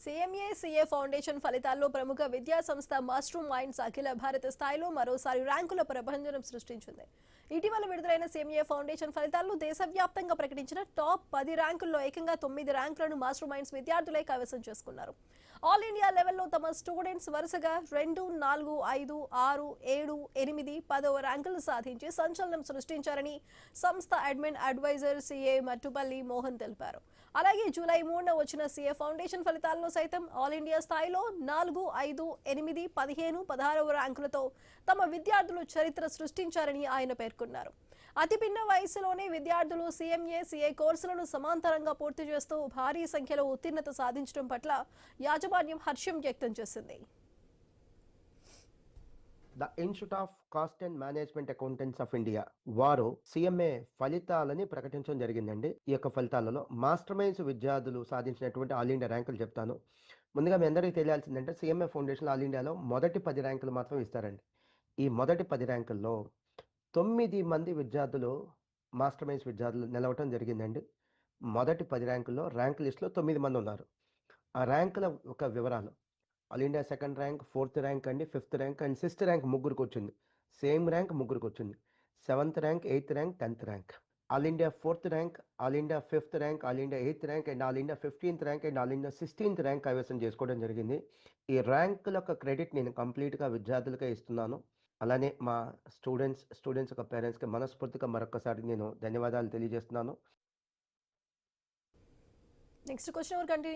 సీఎంఏ CA foundation ఫలితాల్లో ప్రముఖ విద్యా సంస్థ మాస్టర్ మైండ్స్ అఖిల భారత స్థాయిలో మరోసారి ర్యాంకుల ప్రభంజనం సృష్టించింది. ఇటీవల విడుదలైన సీఎంఏ ఫౌండేషన్ ఫలితాల్లో దేశవ్యాప్తంగా ప్రకటించిన టాప్ 10 ర్యాంకుల్లో ఏకంగా 9 ర్యాంకులను మాస్టర్ మైండ్స్ విద్యార్థులే కైవసం చేసుకున్నారు. ఆల్ ఇండియా లెవెల్లో తమ స్టూడెంట్స్ వరుసగా 2, 4, 5, 6, 7, 8, 10వ ర్యాంకులు సాధించి సంచలనం సృష్టించారని సంస్థ admin adviser CA Mattupalli Mohan తెలిపారు. అలాగే జూలై 3న వచ్చిన సీఏ ఫౌండేషన్ ఫలితాల్లో సైతం ఆల్ ఇండియా స్థాయిలో 4, 5, 8, 15, 16వ ర్యాంకులతో తమ విద్యార్థులు చరిత్ర సృష్టించారని ఆయన పేర్కొన్నారు. అతి పిన్న వయసులోనే విద్యార్థులు సీఎంఏ సీఏ కోర్సులను సమాంతరంగా పూర్తి చేస్తూ భారీ సంఖ్యలో ఉత్తీర్ణత సాధించడం పట్ల యాజమాన్యం హర్షం వ్యక్తం చేసింది. The institute of cost and management accountants of India వారు సీఎంఏ ఫలితాలని ప్రకటించడం జరిగిందండి. ఈ యొక్క ఫలితాలలో మాస్టర్ మైండ్స్ విద్యార్థులు సాధించినటువంటి ఆల్ ఇండియా ర్యాంకులు చెప్తాను. ముందుగా మీ అందరికీ తెలియాల్సిందంటే సీఎంఏ ఫౌండేషన్ ఆల్ ఇండియాలో మొదటి 10 ర్యాంకులు మాత్రం ఇస్తారండి. ఈ మొదటి 10 ర్యాంకుల్లో 9 మంది విద్యార్థులు మాస్టర్ మైండ్స్ విద్యార్థులు నిలవటం జరిగిందండి. మొదటి 10 ర్యాంకుల్లో ర్యాంక్ లిస్టులో 9 మంది ఉన్నారు. ఆ ర్యాంకుల ఒక వివరాలు: all India second rank, 4th rank అండి, 5th rank and 6th rank ముగ్గురికి వచ్చింది. సేమ్ ర్యాంక్ ముగ్గురికి వచ్చింది. 7th rank, 8th rank, 10th rank. All India 4th rank, all India 5th rank, all India 8th rank and all India 15th rank and all India 16th rank కైవసం చేసుకోవడం జరిగింది. ఈ ర్యాంకుల యొక్క credit నేను కంప్లీట్గా విద్యార్థులకే ఇస్తున్నాను. అలానే మా స్టూడెంట్స్ యొక్క పేరెంట్స్కి మనస్ఫూర్తిగా మరొకసారి నేను ధన్యవాదాలు తెలియజేస్తున్నాను. Next question